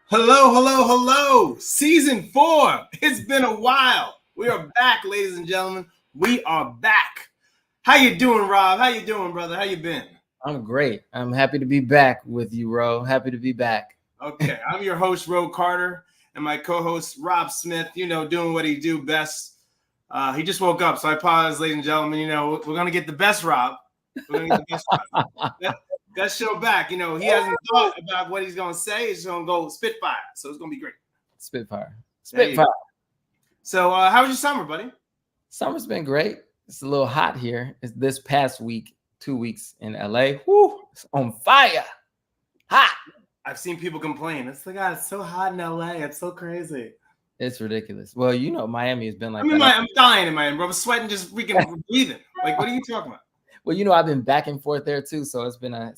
Hello, hello, hello. Season 4. It's been a while. We are back, ladies and gentlemen. We are back. How you doing, Rob? How you doing, brother? How you been? I'm great. I'm happy to be back with you, Ro. Happy to be back. Okay, I'm your host, Ro Carter, and my co-host, Rob Smith, doing what he do best. He just woke up, so I apologize, ladies and gentlemen. We're going to get the best Rob. We're going to get the best Rob. Best show back. He hasn't thought about what he's going to say. He's going to go spitfire, so it's going to be great. Spitfire. So, how was your summer, buddy? Summer's been great. It's a little hot here. It's this past week, 2 weeks in LA. Woo, it's on fire. Hot. I've seen people complain. It's like, God, it's so hot in LA. It's so crazy. It's ridiculous. Well, Miami has been like I'm dying in Miami, bro. I'm sweating just freaking breathing. Like, what are you talking about? Well, I've been back and forth there too, so it's been a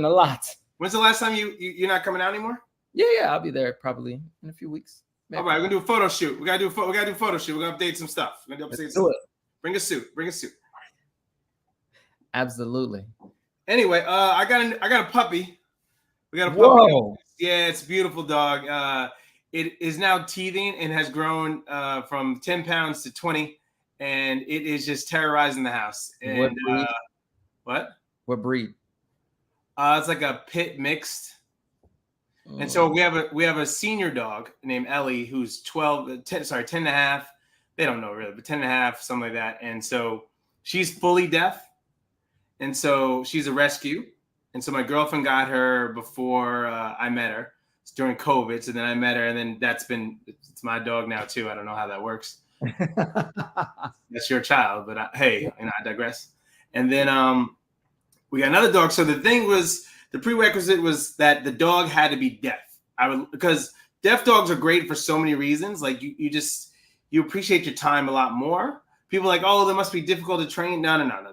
lot. When's the last time you're not coming out anymore? Yeah, I'll be there probably in a few weeks. Maybe. All right, we're gonna do a photo shoot. We gotta do a photo shoot. We're gonna update some stuff. Let's do it. Bring a suit. All right. Absolutely. Anyway, I got a puppy. We got a puppy. Whoa. Yeah, it's a beautiful dog. It is now teething and has grown from 10 pounds to 20. And it is just terrorizing the house. And what breed? What? What breed? It's like a pit mixed. And so we have a senior dog named Ellie who's 10 and a half. They don't know really, but 10 and a half, something like that. And so she's fully deaf. And so she's a rescue. And so my girlfriend got her before I met her. It's during COVID. So then I met her, and then it's my dog now too. I don't know how that works. That's your child, but I digress. And then we got another dog. So the prerequisite was that the dog had to be deaf. Because deaf dogs are great for so many reasons. Like you appreciate your time a lot more. People are like, oh, they must be difficult to train. No.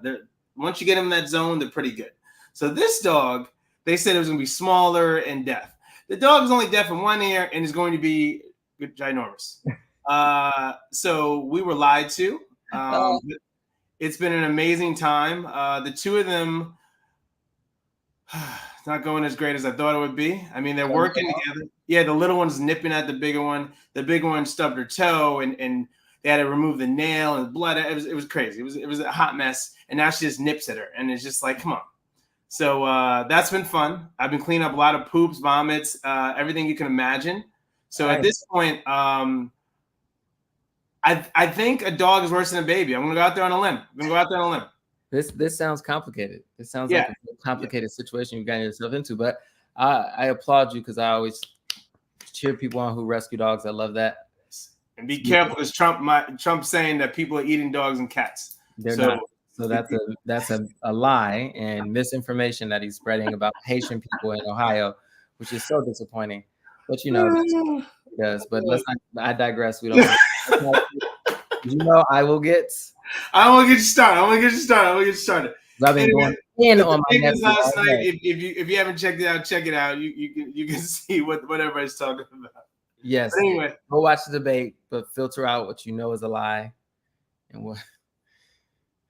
Once you get them in that zone, they're pretty good. So this dog, they said it was going to be smaller and deaf. The dog is only deaf in one ear and is going to be ginormous. So we were lied to. It's been an amazing time. The two of them, it's not going as great as I thought it would be. I mean, they're working together. Yeah, the little one's nipping at the bigger one. The bigger one stubbed her toe, and they had to remove the nail and blood. It was crazy. It was a hot mess. And now she just nips at her, and it's just like, come on. So that's been fun. I've been cleaning up a lot of poops, vomits, everything you can imagine. So at this point, I think a dog is worse than a baby. I'm gonna go out there on a limb. This sounds complicated. It sounds like a complicated situation you got yourself into. But I applaud you because I always cheer people on who rescue dogs. I love that. And be careful, because Trump saying that people are eating dogs and cats. They're not. So that's a lie and misinformation that he's spreading about Haitian people in Ohio, which is so disappointing. But he does. But I digress. We don't. I will get you started. I've been going in on my Netflix last night. If you haven't checked it out, check it out. You can see what everybody's talking about. Yes. But anyway, go watch the debate, but filter out what you know is a lie, and what.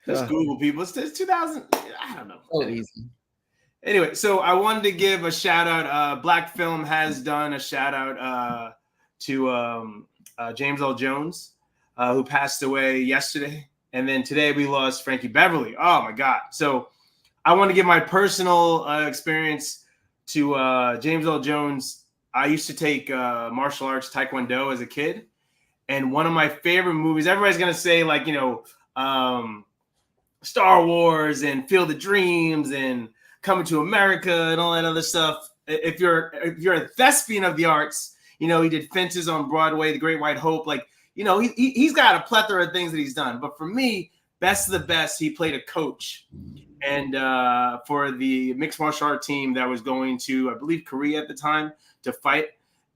Just Google people. It's 2000. I don't know. So easy. Anyway, so I wanted to give a shout out. Black Film has done a shout out to James Earl Jones, who passed away yesterday. And then today we lost Frankie Beverly. Oh, my God. So I want to give my personal experience to James Earl Jones. I used to take martial arts, Taekwondo, as a kid. And one of my favorite movies, everybody's going to say, like, Star Wars and Field of Dreams and Coming to America and all that other stuff. If you're a thespian of the arts, he did Fences on Broadway, The Great White Hope. Like, he's got a plethora of things that he's done. But for me, best of the best, he played a coach. And for the mixed martial art team that was going to, I believe, Korea at the time to fight.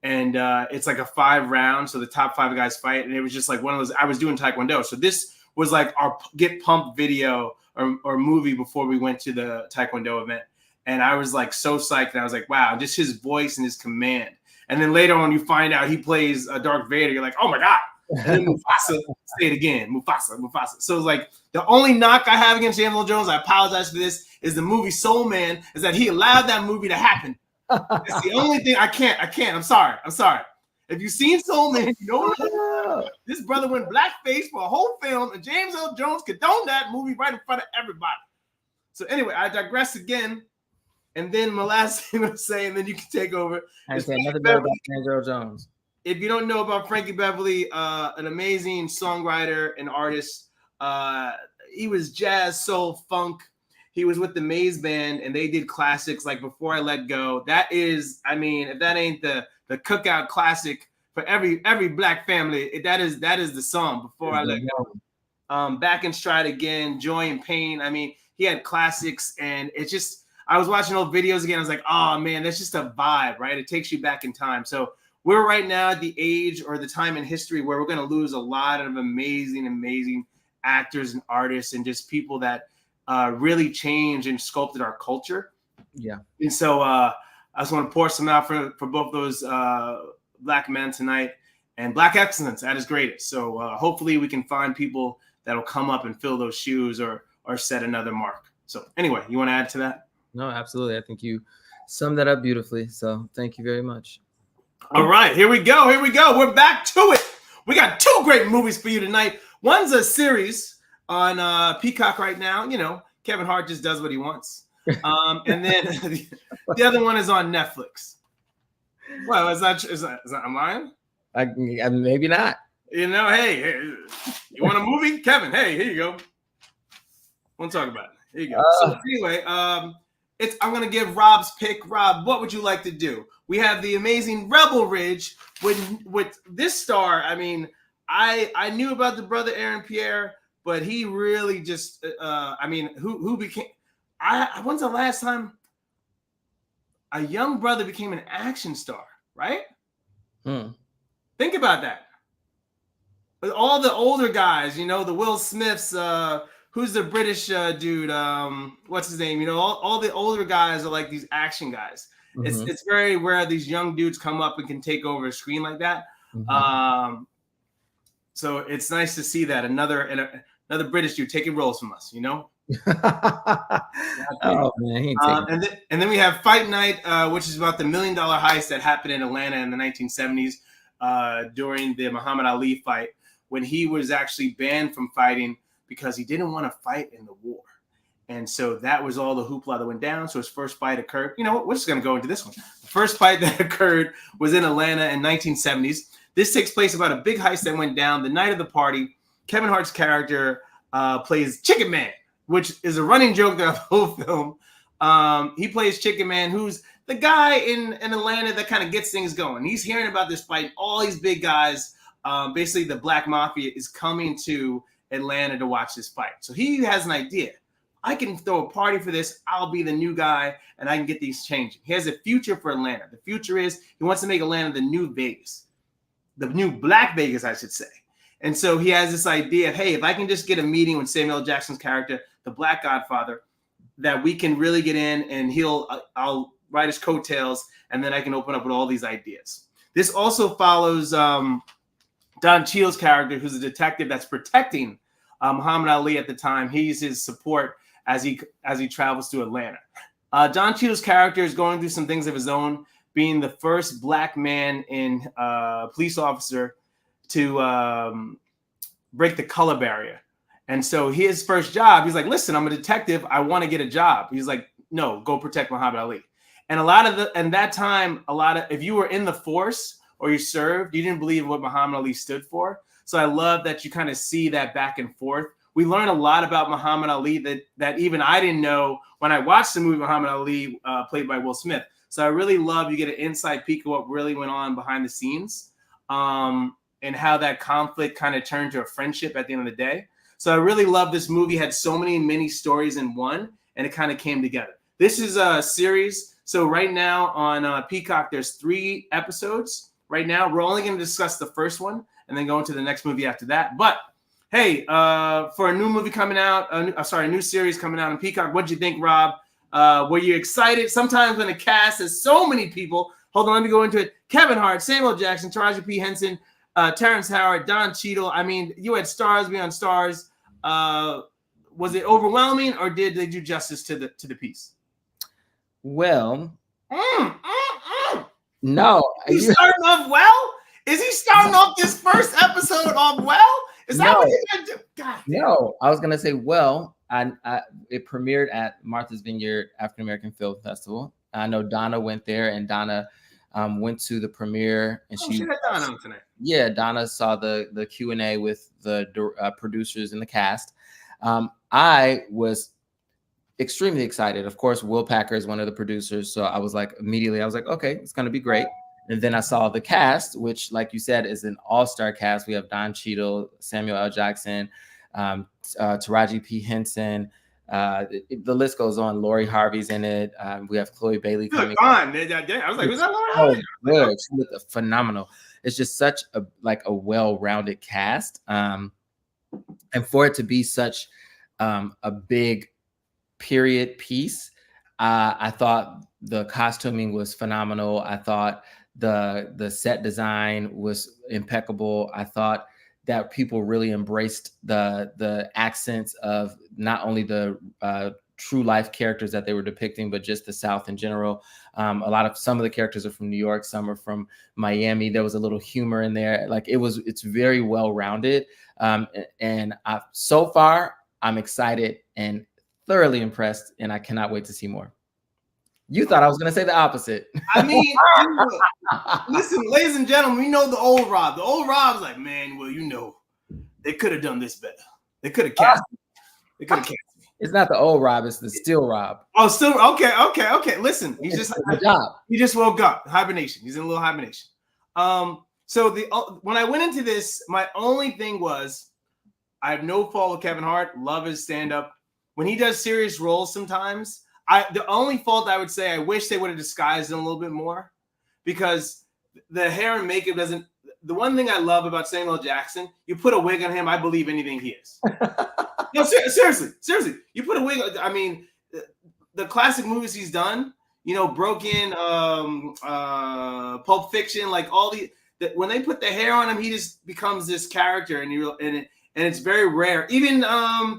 And it's like a 5 round. So the top 5 guys fight. And it was just like one of those, I was doing Taekwondo. So this was like our get pumped video or movie before we went to the Taekwondo event. And I was like so psyched. And I was like, wow, just his voice and his command. And then later on, you find out he plays Darth Vader. You're like, oh my God. And then Mufasa, say it again, Mufasa. So it's like the only knock I have against James Earl Jones, I apologize for this, is the movie Soul Man, is that he allowed that movie to happen. It's the only thing I can't. I'm sorry. If you've seen Soul Man, you know this brother went blackface for a whole film, and James Earl Jones condoned that movie right in front of everybody. So anyway, I digress again. And then my last thing I'm saying, then you can take over. I say nothing better about James Earl Jones. If you don't know about Frankie Beverly, an amazing songwriter and artist. He was jazz, soul, funk. He was with the Maze Band, and they did classics like Before I Let Go. That is, I mean, if that ain't the cookout classic for every black family, that is the song, Before I Let Go. Back in Stride Again, Joy and Pain. I mean, he had classics, and it's just, I was watching old videos again. I was like, oh man, that's just a vibe, right? It takes you back in time. So we're right now at the age or the time in history where we're going to lose a lot of amazing actors and artists and just people that really changed and sculpted our culture. Yeah. And so I just want to pour some out for both those black men tonight, and black excellence at its greatest. So hopefully we can find people that'll come up and fill those shoes or set another mark. So anyway, you want to add to that? No, absolutely. I think you summed that up beautifully. So thank you very much. All right, here we go. We're back to it. We got two great movies for you tonight. One's a series on Peacock right now. You know, Kevin Hart just does what he wants. And then the other one is on Netflix. Well, is that am I? Maybe not. You know, hey, you want a movie, Kevin? Hey, here you go. Want to talk about it? Here you go. So anyway, I'm gonna give Rob's pick. Rob, what would you like to do? We have the amazing Rebel Ridge with this star. I mean, I knew about the brother Aaron Pierre, but he really just I mean, who became when's the last time a young brother became an action star, right? Think about that. But all the older guys, you know, the Will Smiths, who's the British dude? What's his name? You know, all the older guys are like these action guys. It's very rare these young dudes come up and can take over a screen like that. So it's nice to see that another British dude taking roles from us, you know. Oh man, and then we have Fight Night, which is about the $1 million heist that happened in Atlanta in the 1970s during the Muhammad Ali fight, when he was actually banned from fighting because he didn't want to fight in the war. And so that was all the hoopla that went down. So his first fight occurred. You know what? We're just going to go into this one. The first fight that occurred was in Atlanta in 1970s. This takes place about a big heist that went down the night of the party. Kevin Hart's character plays Chicken Man, which is a running joke throughout the whole film. He plays Chicken Man, who's the guy in Atlanta that kind of gets things going. He's hearing about this fight. All these big guys, basically the Black Mafia, is coming to Atlanta to watch this fight. So he has an idea. I can throw a party for this. I'll be the new guy, and I can get these changing. He has a future for Atlanta. The future is he wants to make Atlanta the new Vegas, the new Black Vegas, I should say. And so he has this idea of, hey, if I can just get a meeting with Samuel L. Jackson's character, the Black Godfather, that we can really get in, and I'll ride his coattails, and then I can open up with all these ideas. This also follows Don Cheadle's character, who's a detective that's protecting Muhammad Ali at the time. He's his support as he travels through Atlanta. Don Cheadle's character is going through some things of his own, being the first Black man in police officer to break the color barrier. And so his first job, he's like, listen, I'm a detective. I want to get a job. He's like, no, go protect Muhammad Ali. And if you were in the force or you served, you didn't believe what Muhammad Ali stood for. So I love that you kind of see that back and forth. We learn a lot about Muhammad Ali that even I didn't know when I watched the movie Muhammad Ali, played by Will Smith. So I really love you get an inside peek of what really went on behind the scenes, and how that conflict kind of turned to a friendship at the end of the day. So I really love this movie. Had so many mini stories in one, and it kind of came together. This is a series. So right now on Peacock, there's 3 episodes. Right now, we're only going to discuss the first one and then go into the next movie after that. But hey, for a new movie coming out, a new series coming out on Peacock, what'd you think, Rob? Were you excited? Sometimes when a cast has so many people, hold on, let me go into it. Kevin Hart, Samuel Jackson, Taraji P. Henson, Terrence Howard, Don Cheadle. I mean, you had stars beyond stars. Was it overwhelming, or did they do justice to the piece? Well, No, He's starting off well. Is he starting off this first episode off well? Is that what he's gonna do? God damn. No, I was gonna say, well, it premiered at Martha's Vineyard African American Film Festival. I know Donna went there, and Donna went to the premiere, and she had Donna on tonight. Yeah, Donna saw the Q&A with the producers and the cast. I was extremely excited. Of course, Will Packer is one of the producers, so I was like, okay, it's gonna be great. And then I saw the cast, which, like you said, is an all-star cast. We have Don Cheadle, Samuel L. Jackson, Taraji P. Henson. The list goes on. Lori Harvey's in it. We have Chloe Bailey coming. I was like, was that Lori Harvey? Good. She looked phenomenal. It's just such a well-rounded cast, and for it to be such a big period piece, I thought the costuming was phenomenal. I thought the set design was impeccable. I thought that people really embraced the accents of not only the true life characters that they were depicting, but just the South in general. Some of the characters are from New York, some are from Miami. There was a little humor in there. It's very well rounded. And so far, I'm excited and thoroughly impressed, and I cannot wait to see more. You thought I was going to say the opposite. I mean, listen, ladies and gentlemen, we know the old Rob. The old Rob's like, man, well, they could have done this better. They could have cast me. They could have cast me. It's not the old Rob, it's the still Rob. Oh, still okay. Listen, he just woke up. Hibernation. He's in a little hibernation. So when I went into this, my only thing was I have no fault with Kevin Hart. Love his stand-up. When he does serious roles sometimes, the only fault I would say, I wish they would have disguised him a little bit more, because the hair and makeup doesn't. The one thing I love about Samuel L. Jackson, you put a wig on him, I believe anything he is. No, seriously, you put a wig. I mean, the classic movies he's done, Broken, Pulp Fiction, like all when they put the hair on him, he just becomes this character, and it's very rare. Even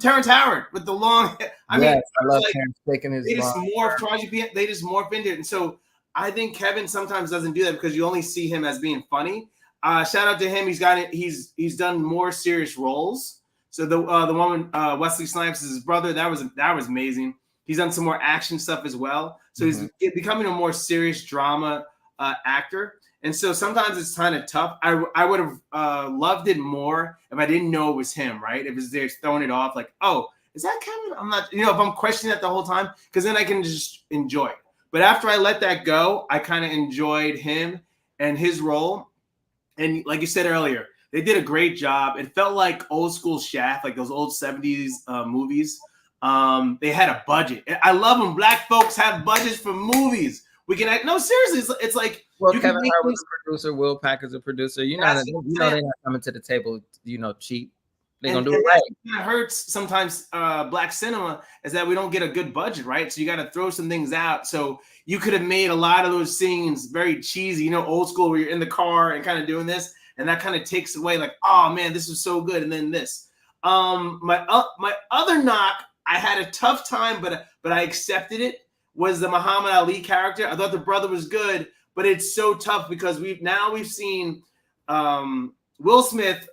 Terrence Howard with the long. I love Terrence taking his. They just morph into it, and so I think Kevin sometimes doesn't do that because you only see him as being funny. Shout out to him. He's done more serious roles. So the one with Wesley Snipes is his brother. That was amazing. He's done some more action stuff as well. So he's becoming a more serious drama actor. And so sometimes it's kind of tough. I would have loved it more if I didn't know it was him, right? If they're throwing it off like, oh, is that Kevin? I'm not, if I'm questioning that the whole time, because then I can just enjoy it. But after I let that go, I kind of enjoyed him and his role. And like you said earlier, they did a great job. It felt like old school Shaft, like those old 70s movies. They had a budget. I love when Black folks have budgets for movies. We can act. No, seriously, it's like. Well, Kevin Hart was a producer. Will Packer's a producer. They're not coming to the table, cheap. They're gonna do it right. That hurts sometimes. Black cinema is that we don't get a good budget, right? So you got to throw some things out. So you could have made a lot of those scenes very cheesy, old school, where you're in the car and kind of doing this, and that kind of takes away, like, oh man, this was so good, and then this. My other knock, I had a tough time, but I accepted it. Was the Muhammad Ali character? I thought the brother was good, but it's so tough because we've seen Will Smith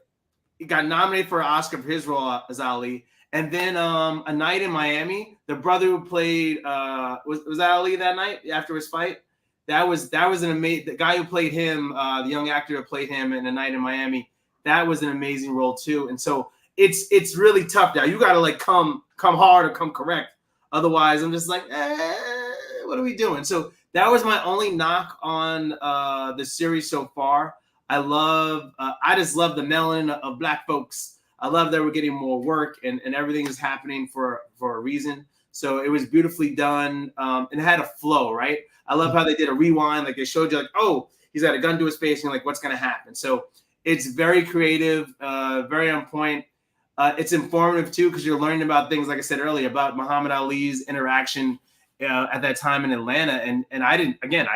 got nominated for an Oscar for his role as Ali, and then A Night in Miami, the brother who played was that Ali that night after his fight? That was an amazing. The guy who played him, the young actor who played him in A Night in Miami, that was an amazing role too. And so it's really tough now. You got to like come hard or come correct. Otherwise, I'm just like, what are we doing? So that was my only knock on the series so far. I just love the melanin of Black folks. I love that we're getting more work and everything is happening for a reason. So it was beautifully done and it had a flow, right? I love how they did a rewind. Like they showed you like, oh, he's got a gun to his face. And you're like, what's going to happen? So it's very creative, very on point. It's informative too, because you're learning about things, like I said earlier, about Muhammad Ali's interaction at that time in Atlanta. And I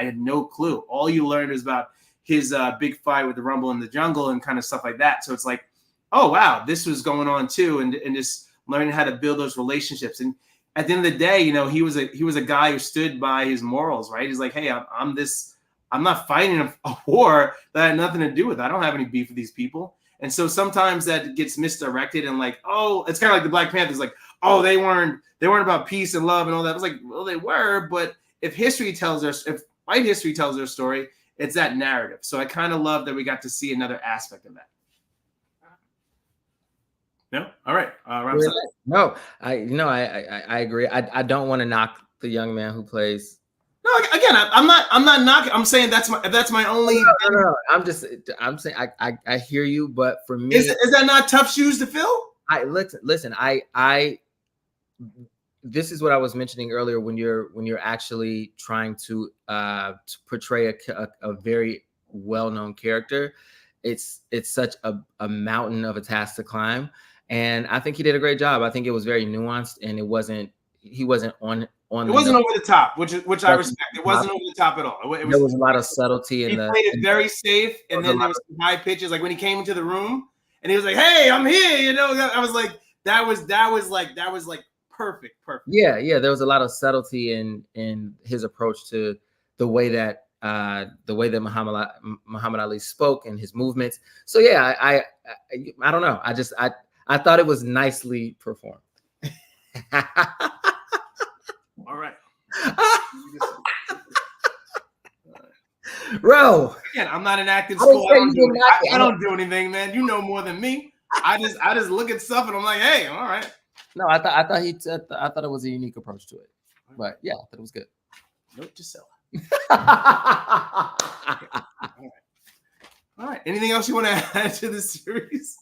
had no clue. All you learned is about his big fight with the Rumble in the Jungle and kind of stuff like that. So it's like, oh, wow, this was going on too. And just learning how to build those relationships. And at the end of the day, he was a guy who stood by his morals, right? He's like, hey, I'm not fighting a war that I had nothing to do with. I don't have any beef with these people. And so sometimes that gets misdirected and like, oh, it's kind of like the Black Panthers, like, oh, they weren't about peace and love and all that. I was like, well, they were, but if white history tells their story, it's that narrative. So I kind of love that we got to see another aspect of that. No, all right. No, I agree. I don't want to knock the young man who plays. No, again, I'm not knocking. I'm saying that's my only. No. I'm saying I hear you, but for me, is that not tough shoes to fill? Listen. This is what I was mentioning earlier when you're actually trying to portray a very well-known character. It's such a mountain of a task to climb, and I think he did a great job. I think it was very nuanced, and he wasn't on. It wasn't over the top, which I respect. It wasn't over the top at all. There was a lot of subtlety in he played it very safe, and then there was some high pitches. Like when he came into the room and he was like, "Hey, I'm here," I was like, that was like perfect. Yeah. There was a lot of subtlety in his approach to the way that Muhammad Ali spoke and his movements. So yeah, I don't know. I thought it was nicely performed. All right. Bro. Again, I'm not an acting school. I don't do anything, man. You know more than me. I just look at stuff and I'm like, hey, all right. No, I thought it was a unique approach to it. But yeah, I thought it was good. Note to self. All right. Anything else you want to add to the series?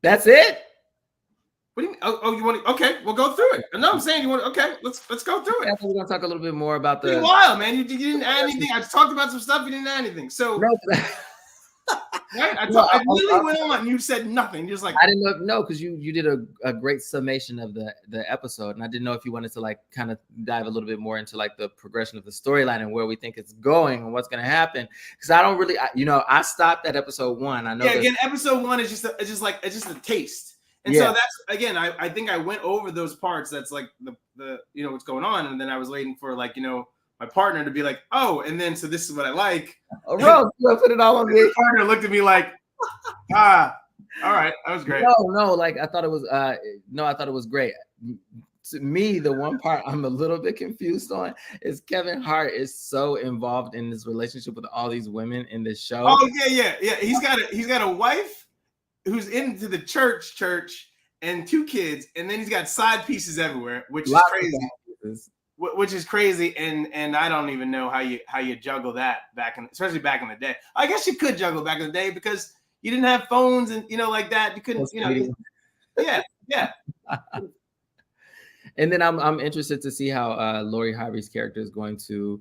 That's it. What do you mean? Oh, you want to? Okay, we'll go through it. No, I'm saying you want. Okay, let's go through it. I think we're gonna talk a little bit more about the. It's wild, man. You didn't add anything. I talked about some stuff. You didn't add anything. So. No. Right? I literally went on and you said nothing. You're just like I didn't know because you did a great summation of the episode, and I didn't know if you wanted to like kind of dive a little bit more into like the progression of the storyline and where we think it's going and what's going to happen. Because I don't really, I stopped at episode 1. I know. Yeah, again, episode 1 is just a taste, and so that's again, I think I went over those parts. That's like the what's going on, and then I was waiting for my partner to be like, oh, and then so this is what I like. Oh, bro, you put it all on me. My partner looked at me like, all right, that was great. No, like I thought it was I thought it was great. To me, the one part I'm a little bit confused on is Kevin Hart is so involved in this relationship with all these women in this show. Oh, yeah. He's got a wife who's into the church and 2 kids, and then he's got side pieces everywhere, which is crazy. Which is crazy, and I don't even know how you juggle that especially back in the day. I guess you could juggle back in the day because you didn't have phones and like that. You couldn't, yeah. And then I'm interested to see how Lori Harvey's character is going to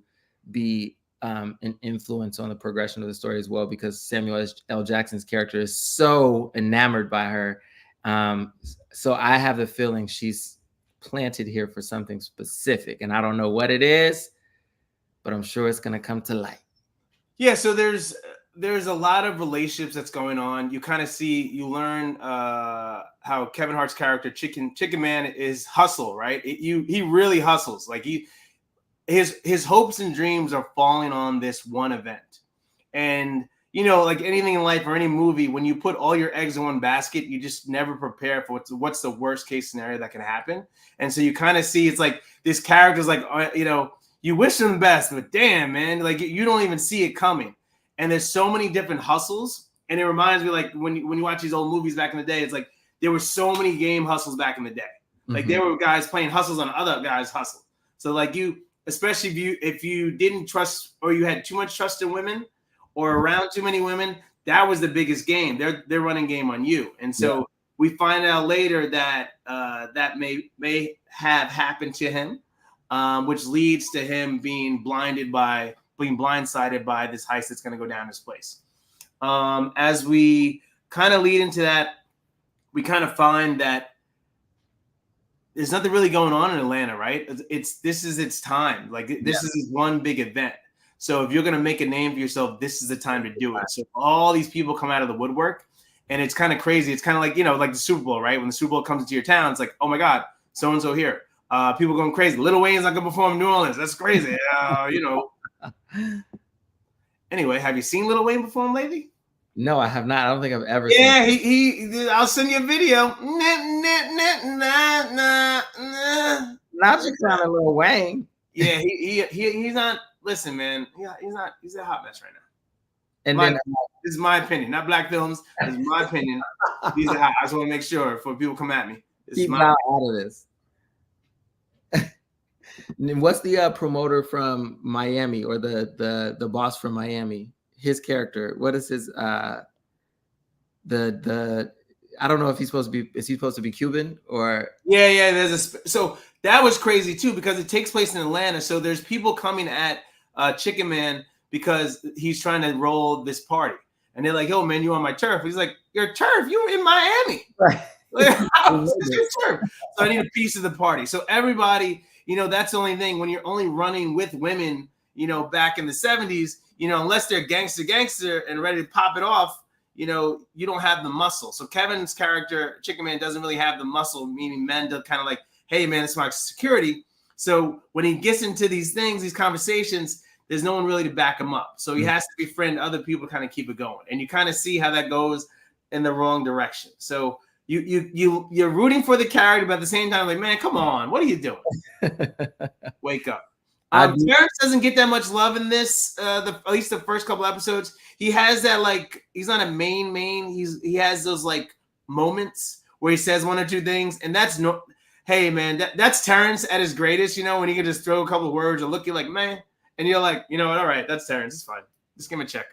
be an influence on the progression of the story as well, because Samuel L. Jackson's character is so enamored by her. So I have the feeling she's planted here for something specific, and I don't know what it is, but I'm sure it's going to come to light. Yeah, so there's a lot of relationships that's going on. You kind of you learn how Kevin Hart's character Chicken Man is hustle, right? He really hustles. Like his hopes and dreams are falling on this one event. And like anything in life or any movie, when you put all your eggs in one basket, you just never prepare for what's the worst case scenario that can happen. And so you kind of see it's like this character's like, you wish them the best, but damn, man, like you don't even see it coming. And there's so many different hustles. And it reminds me like when you watch these old movies back in the day, it's like there were so many game hustles back in the day. Like there were guys playing hustles on other guys' hustle. So like especially if you didn't trust or you had too much trust in women, or around too many women, that was the biggest game. They're running game on you. And so we find out later that that may have happened to him, which leads to him being blindsided by this heist that's going to go down his place. As we kind of lead into that, we kind of find that there's nothing really going on in Atlanta, right? This is its time. Like this is one big event. So if you're going to make a name for yourself, this is the time to do it. So all these people come out of the woodwork, and it's kind of crazy. It's kind of like, like the Super Bowl, right? When the Super Bowl comes into your town, it's like, oh my God, so and so here. People going crazy. Lil Wayne's not gonna perform in New Orleans. That's crazy. Anyway, have you seen Lil Wayne perform lately? No, I have not. I don't think I've ever Yeah, seen he I'll send you a video. Not just kind of Lil Wayne. Yeah, he's not. Listen, man, he's a hot mess right now. And this is my opinion, not Black Films. This is my opinion. He's a hot. I just want to make sure before people come at me. Keep out of this. What's the promoter from Miami, or the boss from Miami? His character. What is his the I don't know if he's supposed to be. Is he supposed to be Cuban or? Yeah. So that was crazy too, because it takes place in Atlanta. So there's people coming at Chicken Man because he's trying to roll this party, and they're like, "Yo, man, you on my turf?" He's like, "Your turf? You in Miami? Right. How is this your turf?" So I need a piece of the party. So everybody, that's the only thing when you're only running with women. Back in the 70s, unless they're gangster and ready to pop it off, you don't have the muscle. So Kevin's character, Chicken Man, doesn't really have the muscle, meaning men to kind of like, hey, man, it's my security. So when he gets into these things, these conversations, there's no one really to back him up. So he has to befriend other people to kind of keep it going. And you kind of see how that goes in the wrong direction. So you're rooting for the character, but at the same time, like, man, come on, what are you doing? Wake up. Terrence doesn't get that much love in this, at least the first couple episodes. He has that, like, he's not a main. He has those like moments where he says one or two things, and that's hey man, that's Terrence at his greatest. When he can just throw a couple of words or look you like, man, and you're like, you know what, all right, that's Terrence, it's fine. Just give him a check.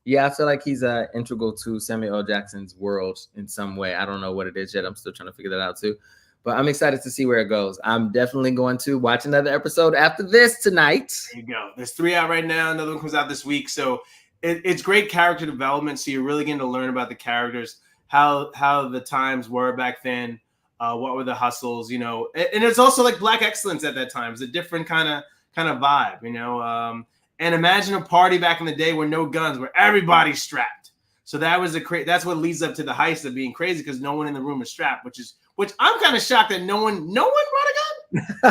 Yeah, I feel like he's integral to Samuel L. Jackson's world in some way. I don't know what it is yet. I'm still trying to figure that out too. But I'm excited to see where it goes. I'm definitely going to watch another episode after this tonight. There you go. There's 3 out right now. Another one comes out this week. So it's great character development. So you're really getting to learn about the characters, how the times were back then, what were the hustles, and it's also like Black excellence at that time. It's a different kind of vibe, and imagine a party back in the day where no guns, where everybody's strapped. So that was that's what leads up to the heist of being crazy, because no one in the room is strapped, which I'm kind of shocked that no one brought a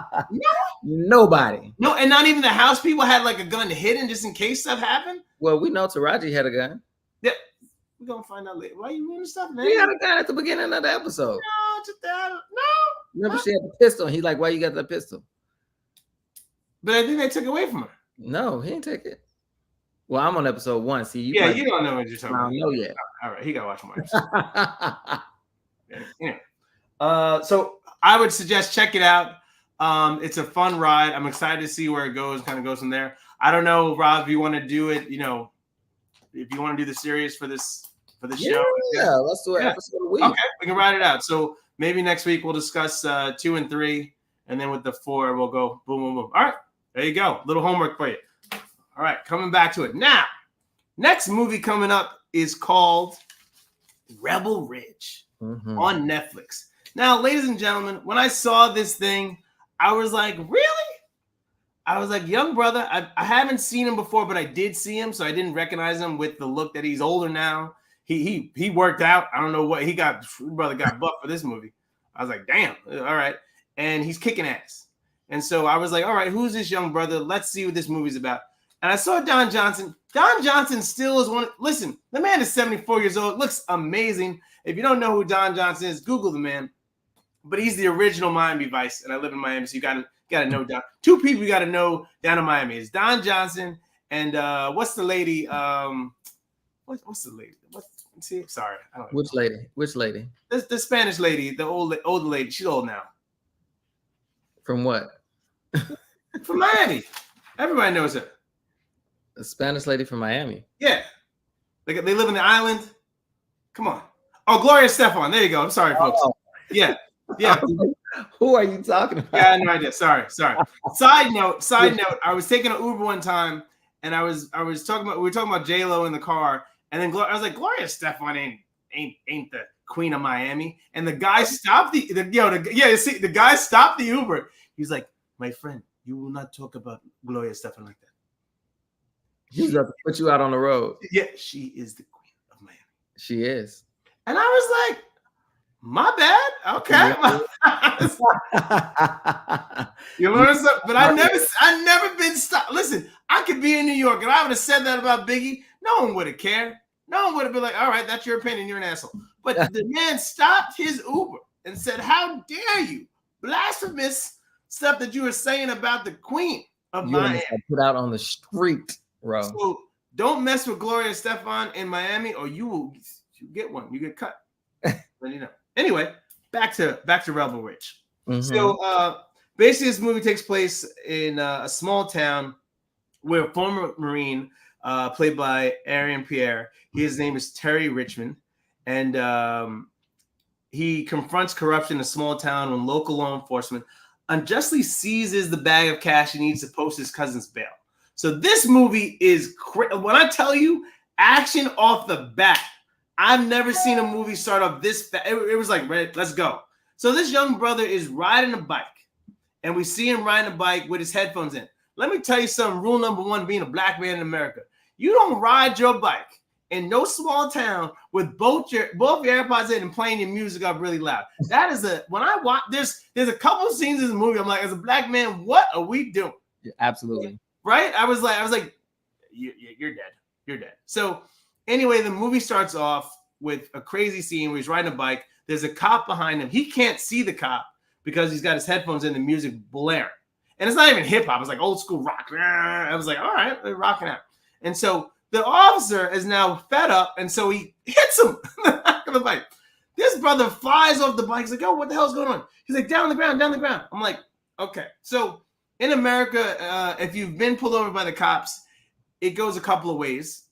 gun. Nobody. No, and not even the house people had like a gun hidden just in case stuff happened. Well, we know Taraji had a gun. Yeah, we're gonna find out later. Why are you ruining stuff, man? He had a gun at the beginning of the episode. No, just that. No. Remember, she had the pistol. He's like, "Why you got that pistol?" But I think they took it away from her. No, he didn't take it. Well, I'm on episode 1. See, you don't know what you're talking about. I don't know yet. All right, he got to watch more episodes. Yeah. So I would suggest check it out. It's a fun ride. I'm excited to see where it goes. Kind of goes from there. I don't know, Rob, if you want to do it. If you want to do the series for this show. Yeah, let's do an episode a week. Okay, we can ride it out. So maybe next week we'll discuss 2 and 3, and then with the 4 we'll go boom, boom, boom. All right, there you go. Little homework for you. All right, coming back to it now. Next movie coming up is called Rebel Ridge on Netflix. Now, ladies and gentlemen, when I saw this thing, I was like, really? I was like, young brother, I haven't seen him before, but I did see him, so I didn't recognize him with the look that he's older now. He worked out. I don't know what he got. Brother got buff for this movie. I was like, damn, all right. And he's kicking ass. And so I was like, all right, who's this young brother? Let's see what this movie's about. And I saw Don Johnson. Don Johnson still is one. Listen, the man is 74 years old. Looks amazing. If you don't know who Don Johnson is, Google the man. But he's the original Miami Vice, and I live in Miami, so you gotta know Don. 2 people you gotta know down in Miami is Don Johnson and what's the lady? What's the lady? Sorry, I don't know. Which lady? Which lady? The Spanish lady, the older lady. She's old now. From what? From Miami. Everybody knows her. The Spanish lady from Miami. Yeah, they live in the island. Come on. Oh, Gloria Estefan. There you go. I'm sorry, folks. Oh. Yeah. Who are you talking about? Yeah, I had no idea. Sorry. Side note. I was taking an Uber one time, and we were talking about J-Lo in the car, and then I was like, Gloria Estefan ain't the queen of Miami. And the guy stopped the guy stopped the Uber. He's like, my friend, you will not talk about Gloria Estefan like that. He's about to put you out on the road. Yeah, she is the queen of Miami. She is. And I was like, My bad. Okay. You learn something, but I never been stopped. Listen, I could be in New York and I would have said that about Biggie. No one would have cared. No one would have been like, all right, that's your opinion. You're an asshole. But the man stopped his Uber and said, how dare you? Blasphemous stuff that you were saying about the queen of Miami. Put out on the street, bro. So don't mess with Gloria Estefan in Miami or you get one. You get cut. But you know. Anyway, back to Rebel Ridge. Mm-hmm. So basically, this movie takes place in a small town where a former Marine, played by Arian Pierre, his name is Terry Richmond, and he confronts corruption in a small town when local law enforcement unjustly seizes the bag of cash he needs to post his cousin's bail. So this movie is when I tell you, action off the bat. I've never seen a movie start off this fast. It was like, let's go. So this young brother is riding a bike, and we see him riding a bike with his headphones in. Let me tell you something. Rule number one, being a black man in America. You don't ride your bike in no small town with both your AirPods in and playing your music up really loud. That is when I watch, there's a couple of scenes in the movie, I'm like, as a black man, what are we doing? Yeah, absolutely. Right? I was like, you're dead. You're dead. So anyway, the movie starts off with a crazy scene where he's riding a bike. There's a cop behind him. He can't see the cop because he's got his headphones in, the music blaring. And it's not even hip hop. It's like old school rock. I was like, all right, they're rocking out. And so the officer is now fed up. And so he hits him in the back of the bike. This brother flies off the bike. He's like, yo, what the hell's going on? He's like, down the ground. I'm like, okay. So in America, if you've been pulled over by the cops, it goes a couple of ways.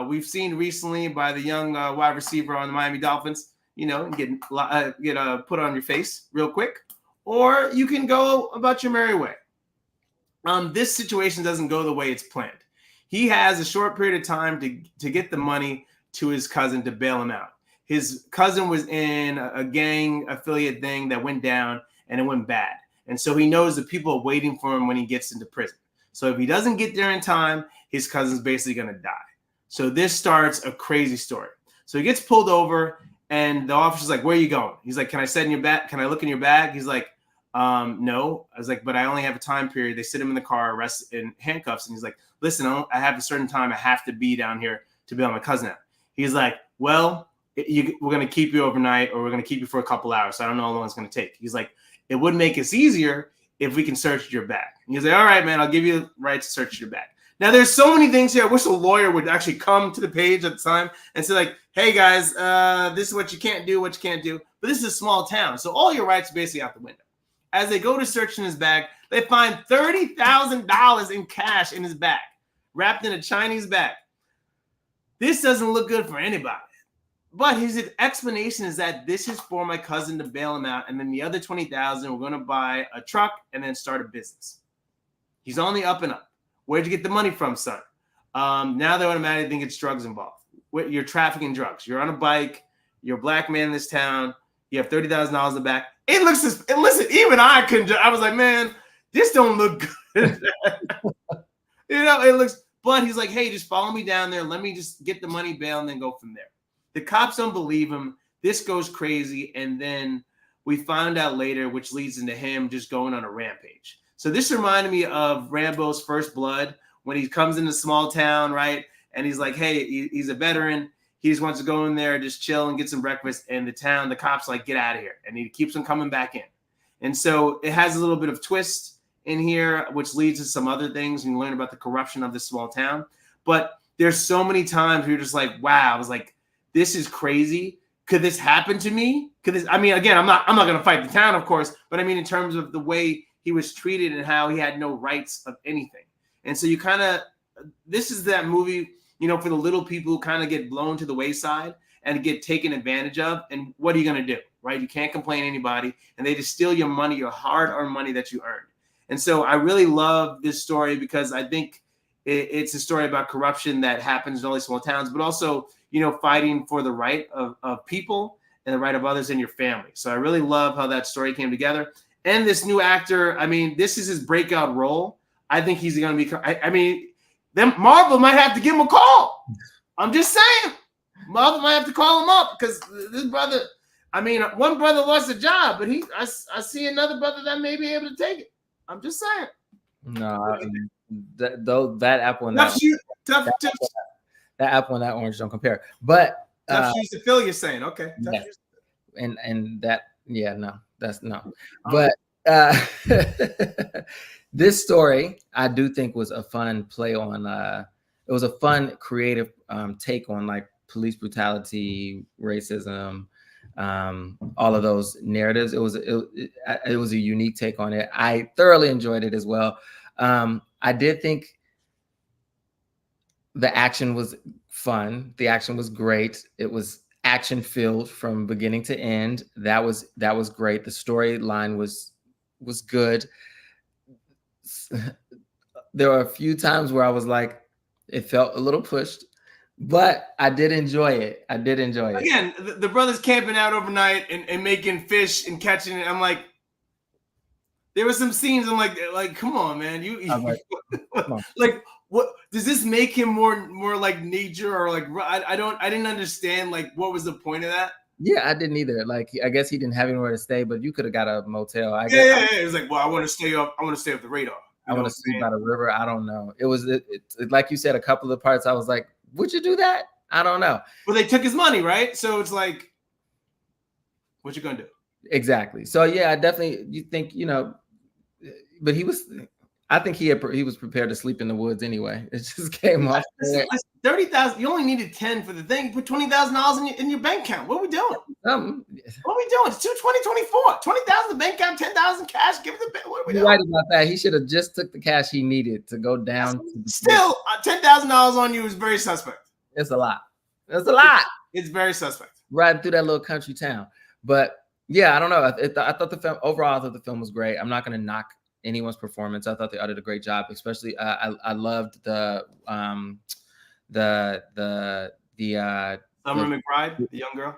We've seen recently by the young wide receiver on the Miami Dolphins, get put on your face real quick, or you can go about your merry way. This situation doesn't go the way it's planned. He has a short period of time to get the money to his cousin to bail him out. His cousin was in a gang affiliate thing that went down and it went bad. And so he knows that people are waiting for him when he gets into prison. So if he doesn't get there in time, his cousin's basically going to die. So this starts a crazy story. So he gets pulled over and the officer's like, where are you going? He's like, can I sit in your bag? Can I look in your bag? He's like, no. I was like, but I only have a time period. They sit him in the car, arrest in handcuffs. And he's like, listen, I have a certain time. I have to be down here to bail my cousin out. He's like, well, we're going to keep you overnight or we're going to keep you for a couple hours. So I don't know how long it's going to take. He's like, it would make us easier if we can search your bag. And he's like, all right, man, I'll give you the right to search your bag. Now, there's so many things here. I wish a lawyer would actually come to the page at the time and say, like, hey, guys, this is what you can't do, what you can't do. But this is a small town, so all your rights are basically out the window. As they go to search in his bag, they find $30,000 in cash in his bag, wrapped in a Chinese bag. This doesn't look good for anybody. But his explanation is that this is for my cousin to bail him out, and then the other $20,000, we're going to buy a truck and then start a business. He's on the up and up. Where'd you get the money from, son? Now they automatically think it's drugs involved. You're trafficking drugs. You're on a bike. You're a black man in this town. You have $30,000 in the back. It looks and listen, even I couldn't. I was like, man, this don't look good. It looks. But he's like, hey, just follow me down there. Let me just get the money, bail, and then go from there. The cops don't believe him. This goes crazy, and then we found out later, which leads into him just going on a rampage. So this reminded me of Rambo's First Blood when he comes into a small town, right? And he's like, hey, he's a veteran. He just wants to go in there, just chill and get some breakfast. And the cops like, get out of here. And he keeps on coming back in. And so it has a little bit of twist in here, which leads to some other things. And you learn about the corruption of this small town. But there's so many times where you're just like, wow, I was like, this is crazy. Could this happen to me? Again, I'm not going to fight the town, of course. But I mean, in terms of the way he was treated and how he had no rights of anything. And so this is that movie, for the little people who kind of get blown to the wayside and get taken advantage of. And what are you going to do, right? You can't complain to anybody. And they just steal your money, your hard-earned money that you earned. And so I really love this story because I think it's a story about corruption that happens in all these small towns, but also, fighting for the right of people and the right of others in your family. So I really love how that story came together. And this new actor, this is his breakout role. I think he's going to be, then Marvel might have to give him a call. I'm just saying. Marvel might have to call him up because this brother, I mean, one brother lost a job, but I see another brother that may be able to take it. I'm just saying. No, that apple and Tough that apple and that orange don't compare. But tough shoes to fill. You're saying, okay? Yeah. And that, no, that's no. Oh. But this story, I do think was a fun play on. It was a fun, creative take on like police brutality, racism, all of those narratives. It was a unique take on it. I thoroughly enjoyed it as well. I did think the action was fun. The action was great. It was action filled from beginning to end. That was great. The storyline was good. There were a few times where I was like, it felt a little pushed, but I did enjoy it. Again, the brothers camping out overnight and making fish and catching it. I'm like, there were some scenes. I'm like, come on, man. Like, what does this make him more like nature or like? I didn't understand like what was the point of that. Yeah, I didn't either. Like, I guess he didn't have anywhere to stay, but you could have got a motel. Yeah. It was like, well, I want to stay up the radar. I want to sleep by the river. I don't know. It was like you said, a couple of parts. I was like, would you do that? I don't know. Well, they took his money, right? So it's like, what you gonna do? Exactly. So yeah, I definitely. You think but I think he was prepared to sleep in the woods anyway. It just came off. 30,000. You only needed 10 for the thing. Put $20,000 in your bank account. What are we doing? What are we doing? It's 2024. 20,000 in the bank account, 10,000 cash. Give it the bank. What are we doing? Right about that. He should have just took the cash he needed to go down. Still, $10,000 on you is very suspect. It's a lot. It's very suspect. Riding through that little country town. But yeah, I don't know. I thought the film overall. I thought the film was great. I'm not going to knock anyone's performance. I thought they did a great job. Especially, I loved the Summer McBride, the young girl.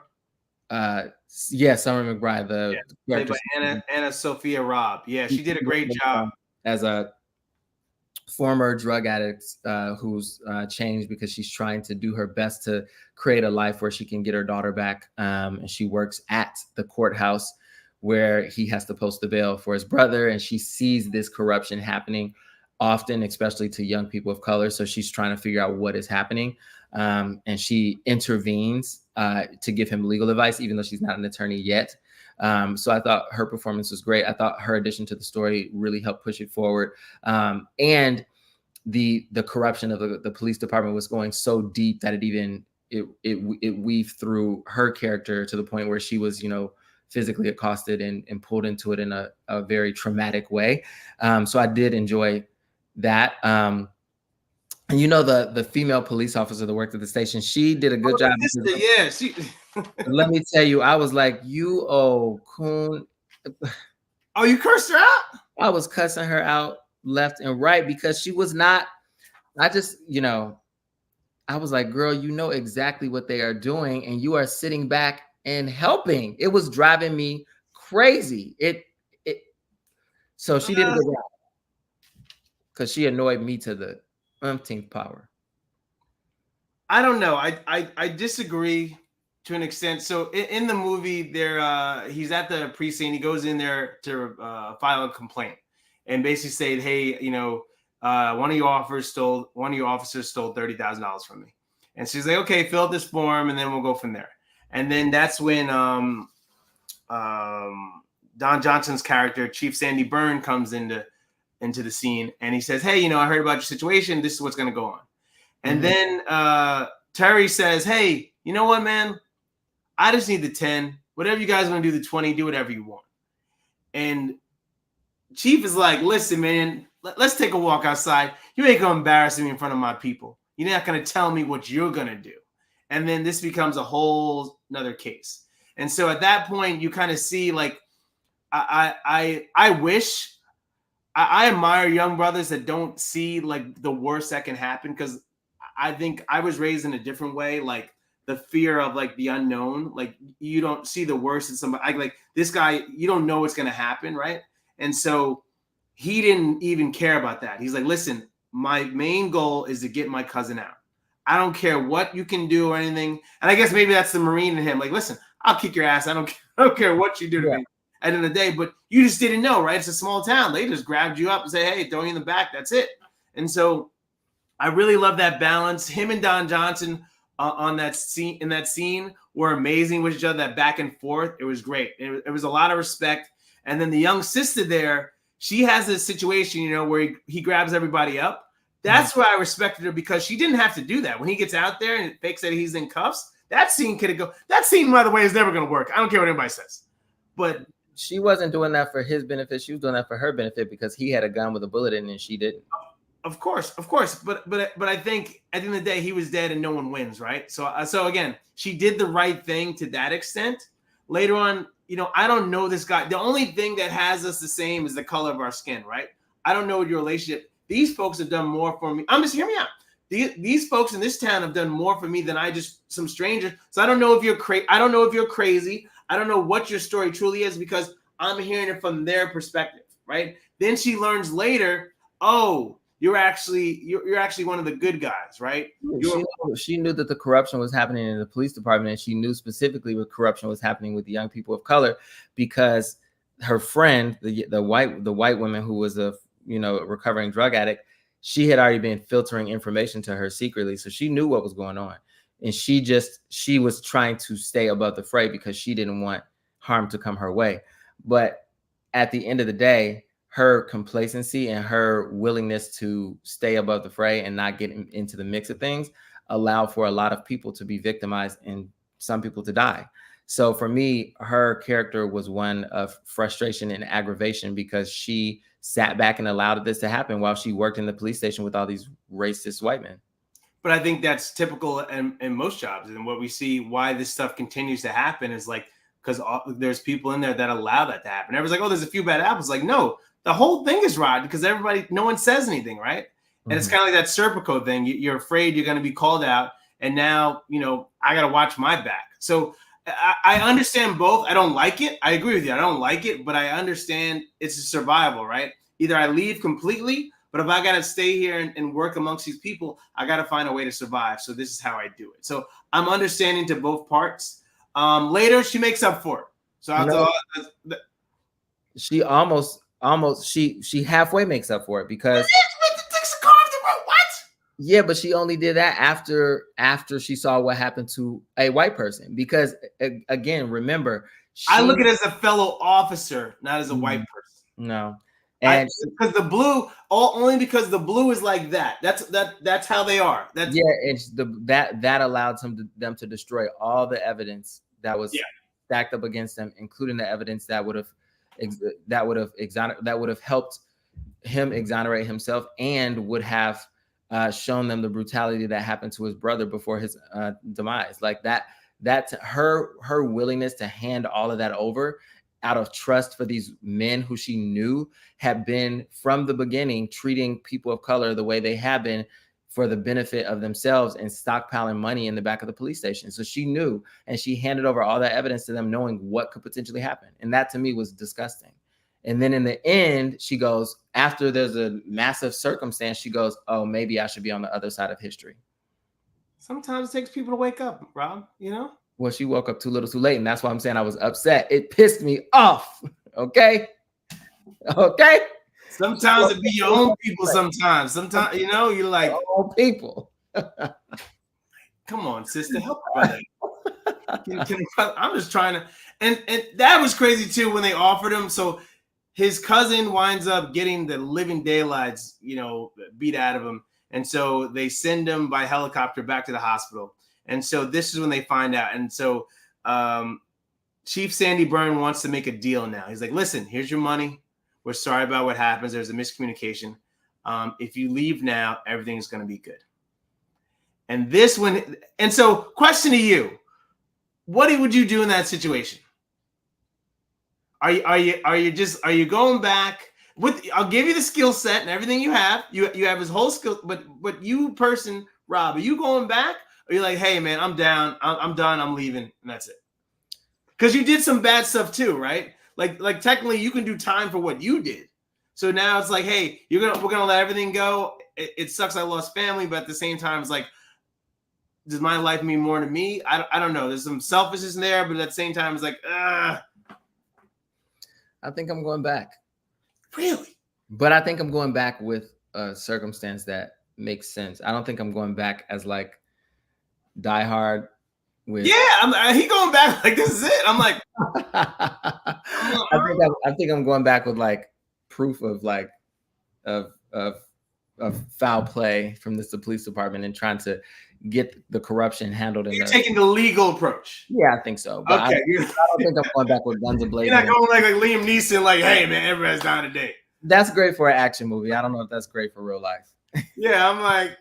Summer McBride, played by Anna Sophia Robb. Yeah, she did a great job as a former drug addict who's changed because she's trying to do her best to create a life where she can get her daughter back. And she works at the courthouse where he has to post the bail for his brother, and she sees this corruption happening often, especially to young people of color. So she's trying to figure out what is happening. And she intervenes to give him legal advice, even though she's not an attorney yet. So I thought her performance was great. I thought her addition to the story really helped push it forward. And the corruption of the police department was going so deep that it weaved through her character to the point where she was, physically accosted and pulled into it in a very traumatic way. So I did enjoy that. And the female police officer that worked at the station, she did a good job. Yeah, let me tell you, I was like, you coon. Oh, you cursed her out? I was cussing her out left and right because she was not. I just, I was like, girl, you know exactly what they are doing, and you are sitting back and helping. It was driving me crazy. So she did a good job because she annoyed me to the umpteenth power. I don't know. I disagree to an extent. So in the movie, he's at the precinct. He goes in there to file a complaint and basically say, hey, one of your officers stole $30,000 from me. And she's like, okay, fill out this form, and then we'll go from there. And then that's when Don Johnson's character, Chief Sandy Byrne, comes into the scene, and he says, hey, I heard about your situation. This is what's going to go on. And then Terry says, hey, you know what, man? I just need the 10. Whatever you guys want to do, the 20, do whatever you want. And Chief is like, listen, man, let's take a walk outside. You ain't going to embarrass me in front of my people. You're not going to tell me what you're going to do. And then this becomes a whole nother case. And so at that point, you kind of see, like, I wish, I admire young brothers that don't see, like, the worst that can happen, because I think I was raised in a different way, like the fear of, like, the unknown. Like, you don't see the worst in somebody. Like this guy, you don't know what's going to happen, right? And so he didn't even care about that. He's like, listen, my main goal is to get my cousin out. I don't care what you can do or anything. And I guess maybe that's the Marine in him. Like, listen, I'll kick your ass. I don't care. I don't care what you do to Yeah. me at the end of the day. But you just didn't know, right? It's a small town. They just grabbed you up and say, hey, throw you in the back. That's it. And so I really love that balance. Him and Don Johnson on that scene, in that scene, were amazing with each other. That back and forth, it was great. It was a lot of respect. And then the young sister there, she has this situation, you know, where he grabs everybody up. That's why I respected her, because she didn't have to do that. When he gets out there and it fakes that he's in cuffs, that scene could have go. That scene, by the way, is never going to work. I don't care what anybody says. But she wasn't doing that for his benefit. She was doing that for her benefit, because he had a gun with a bullet in it and she didn't. Of course. But I think at the end of the day, he was dead and no one wins, right? So again, she did the right thing to that extent. Later on, you know, I don't know this guy. The only thing that has us the same is the color of our skin, right? I don't know your relationship. These folks have done more for me. Hear me out. These folks in this town have done more for me than some stranger. So I don't know if you're crazy. I don't know if you're crazy. I don't know what your story truly is, because I'm hearing it from their perspective, right? Then she learns later, oh, you're actually one of the good guys, right? She knew that the corruption was happening in the police department, and she knew specifically what corruption was happening with the young people of color, because her friend, the white woman who was a recovering drug addict, she had already been filtering information to her secretly, so she knew what was going on, and she was trying to stay above the fray because she didn't want harm to come her way. But at the end of the day, her complacency and her willingness to stay above the fray and not get into the mix of things allowed for a lot of people to be victimized and some people to die. So for me, her character was one of frustration and aggravation, because she sat back and allowed this to happen while she worked in the police station with all these racist white men. But I think that's typical in most jobs. And what we see, why this stuff continues to happen, is like, because there's people in there that allow that to happen. Everyone's like, oh, there's a few bad apples. Like, no, the whole thing is rotten, because no one says anything, right? And it's kind of like that Serpico thing. You're afraid you're going to be called out. And now, I got to watch my back. So I understand both. I don't like it. I agree with you. I don't like it, but I understand it's a survival, right? Either I leave completely, but if I got to stay here and work amongst these people, I got to find a way to survive. So this is how I do it. So I'm understanding to both parts. Later, she makes up for it. So she almost she halfway makes up for it, because yeah, but she only did that after she saw what happened to a white person. Because again, remember, I look at it as a fellow officer, not as a white person. No, and because the blue, only because the blue is like that. That's how they are. It's that allowed them to destroy all the evidence that was stacked up against them, including the evidence that would have helped him exonerate himself, and would have shown them the brutality that happened to his brother before his demise. Like that her willingness to hand all of that over out of trust for these men who she knew had been from the beginning treating people of color the way they have been for the benefit of themselves and stockpiling money in the back of the police station. So she knew, and she handed over all that evidence to them, knowing what could potentially happen. And that to me was disgusting. And then in the end, she goes, after there's a massive circumstance, she goes, oh, maybe I should be on the other side of history. Sometimes it takes people to wake up, Rob, Well, she woke up too little too late. And that's why I'm saying I was upset. It pissed me off. Okay. Sometimes it be your own people. Sometimes, you're like, own people. Come on, sister, help brother. I'm just trying to, and that was crazy too when they offered him. So his cousin winds up getting the living daylights, beat out of him, and so they send him by helicopter back to the hospital. And so this is when they find out. And so Chief Sandy Byrne wants to make a deal now. He's like, listen, here's your money. We're sorry about what happens. There's a miscommunication. If you leave now, everything's going to be good. And so question to you, what would you do in that situation? Are you going back with, I'll give you the skill set and everything you have. You have his whole skill, but you person, Rob, are you going back? Or you're like, hey man, I'm down. I'm done. I'm leaving. And that's it. Because you did some bad stuff too, right? Like technically you can do time for what you did. So now it's like, hey, we're gonna let everything go. It sucks I lost family, but at the same time, it's like does my life mean more to me? I don't know. There's some selfishness in there, but at the same time, it's like, I think I'm going back. Really? But I think I'm going back with a circumstance that makes sense. I don't think I'm going back as like Die Hard. He going back like this is it. I'm like, I think I'm going back with like proof of like of foul play from the police department and trying to get the corruption handled. You're taking the legal approach. Yeah, I think so. But okay. I don't think I'm going back with guns ablazing. You're not going like Liam Neeson, like, hey man, everybody's down today. That's great for an action movie. I don't know if that's great for real life. Yeah, I'm like,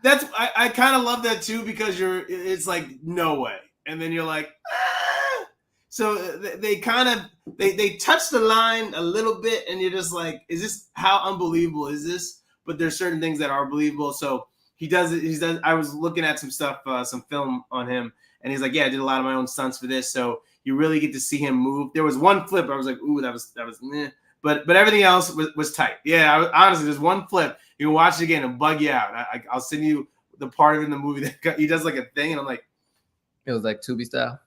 I kind of love that too, because it's like no way, and then you're like, so they kind of they touch the line a little bit, and you're just like, is this, how unbelievable is this? But there's certain things that are believable. So he does it. I was looking at some stuff, some film on him, and he's like, yeah, I did a lot of my own stunts for this. So you really get to see him move. There was one flip I was like, ooh, that was meh. But everything else was tight. Yeah, honestly, there's one flip. You can watch it again and bug you out. I'll send you the part of it in the movie that he does like a thing, and I'm like, it was like Tubi style.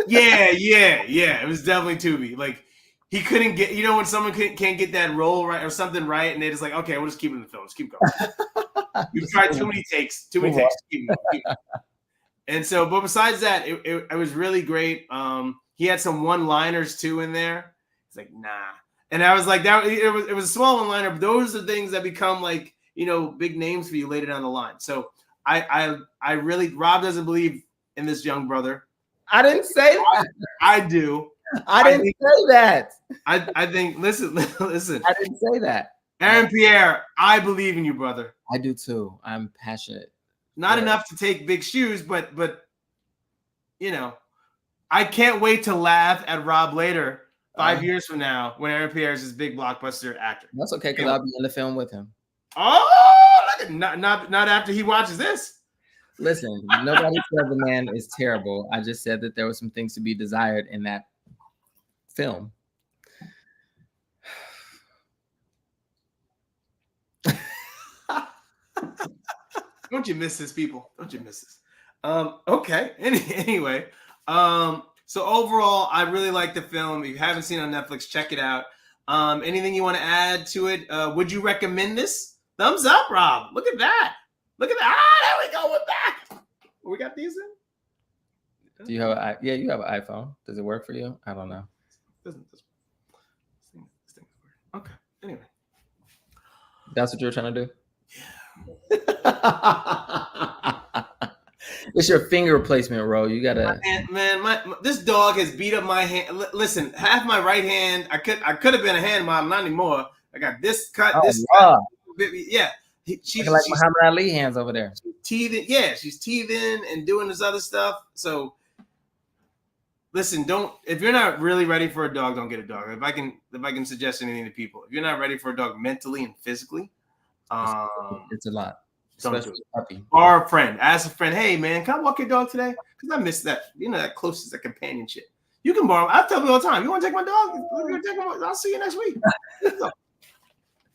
Yeah. It was definitely Tubi. Like he couldn't get, when someone can't get that role right or something right, and they just like, okay, we'll just keep it in the film. Just keep going. You've tried too many takes. Keep going. And so, but besides that, it was really great. He had some one-liners too in there. It's like, nah. And I was like, that it was a small one-liner, but those are things that become like, big names for you later down the line. So I really, Rob doesn't believe in this young brother. I didn't say that. I do. I didn't say that. I think, listen. I didn't say that. Aaron Pierre, I believe in you, brother. I do too. I'm passionate. Not enough to take big shoes, but I can't wait to laugh at Rob later. 5 years from now, when Aaron Pierre is this big blockbuster actor. That's okay, because I'll be in the film with him. Oh, look at, not after he watches this. Listen, nobody said the man is terrible. I just said that there were some things to be desired in that film. Don't you miss this, people? Don't you miss this? Okay. Anyway, so overall, I really like the film. If you haven't seen it on Netflix, check it out. Anything you want to add to it? Would you recommend this? Thumbs up, Rob. Look at that. Look at that. There we go. We're back. We got these in. Do you have you have an iPhone. Does it work for you? I don't know. This thing is weird. Okay. Anyway. That's what you're trying to do? Yeah. It's your finger replacement, bro. You gotta. This dog has beat up my hand. Listen, half my right hand. I could have been a hand model, not anymore. I got this cut, this cut. Yeah, she's like Muhammad Ali hands over there. Teething. Yeah, she's teething and doing this other stuff. So, listen, if you're not really ready for a dog, don't get a dog. If I can suggest anything to people, if you're not ready for a dog mentally and physically, it's a lot. Especially puppy. Or a friend. Ask a friend, hey man, can I walk your dog today? Because I miss that, that closest, that companionship. You can borrow. I tell people all the time, you want to take my dog? I'll see you next week.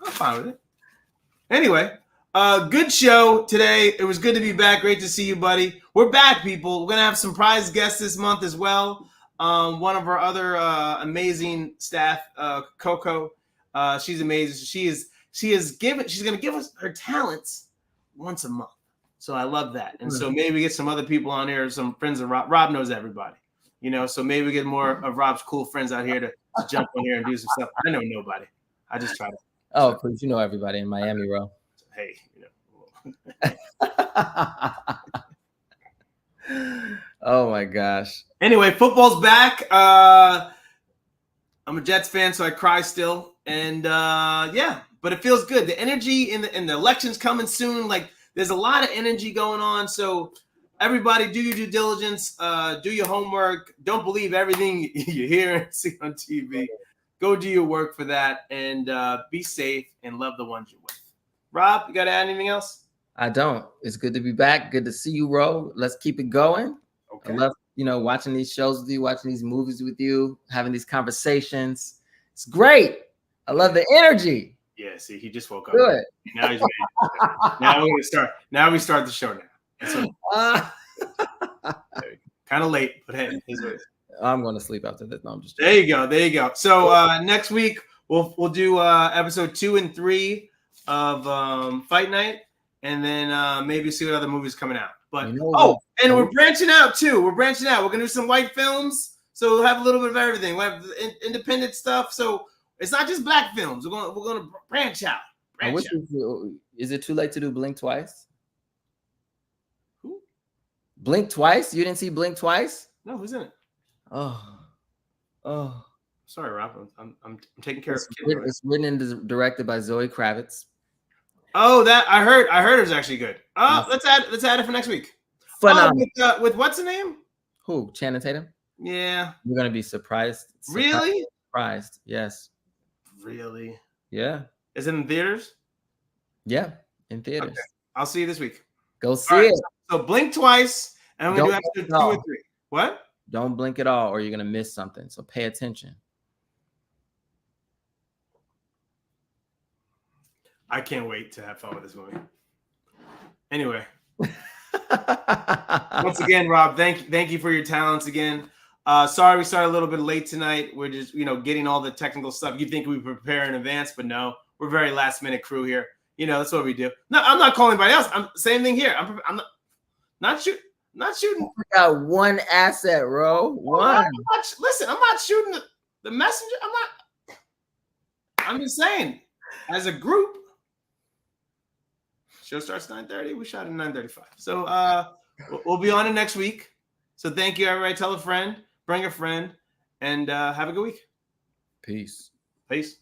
I'm fine with it. Anyway, good show today. It was good to be back. Great to see you, buddy. We're back, people. We're gonna have some prize guests this month as well. One of our other amazing staff, Coco. She's amazing. She's gonna give us her talents once a month. So I love that. And so maybe we get some other people on here, some friends of Rob. Rob knows everybody, so maybe we get more of Rob's cool friends out here to jump on here and do some stuff. I know nobody. I just try to. Oh, please, you know everybody in Miami, bro. Hey, Oh my gosh. Anyway, football's back. I'm a Jets fan, so I cry still. And yeah. But it feels good. The energy in the election's coming soon. Like there's a lot of energy going on. So everybody, do your due diligence. Do your homework. Don't believe everything you hear and see on TV. Go do your work for that, and be safe and love the ones you're with. Rob, you got to add anything else? I don't. It's good to be back. Good to see you, Ro. Let's keep it going. Okay. I love watching these shows with you, watching these movies with you, having these conversations. It's great. I love the energy. Yeah, see, he just woke up. Good. Now he's ready. Now we start the show now. Kind of late, but hey, here's what it is. I'm going to sleep after this. No, I'm just joking. There you go. So next week we'll do episode 2 and 3 of Fight Night, and then maybe see what other movies coming out. But we're branching out too. We're gonna do some white films, so we'll have a little bit of everything. We'll have independent stuff, so it's not just black films. We're gonna branch out. Is it too late to do Blink Twice? Who? Blink Twice? You didn't see Blink Twice? No, who's in it? Oh. Sorry, Rob. I'm taking care of it. It's written and directed by Zoe Kravitz. Oh, that I heard it was actually good. Let's add it for next week. Phenomenal. With what's the name? Who? Channing Tatum? Yeah. You're gonna be surprised. Really? Surprised. Yes. Really? Yeah. Is it in theaters? Yeah, in theaters. Okay. I'll see you this week. Go see it. So Blink Twice, and we do episode 2 and 3. What? Don't blink at all, or you're gonna miss something. So pay attention. I can't wait to have fun with this movie. Anyway, once again, Rob, thank you for your talents again. Sorry we started a little bit late tonight. We're just getting all the technical stuff. You think we prepare in advance, but no, we're very last minute crew here. That's what we do. No, I'm not calling anybody else. I'm same thing here. I'm not shooting. I got one asset, bro. One. Listen, I'm not shooting the messenger. I'm just saying, as a group. Show starts 9:30. We shot at 9:35. So we'll be on it next week. So thank you, everybody. Tell a friend, bring a friend, and have a good week. Peace. Peace.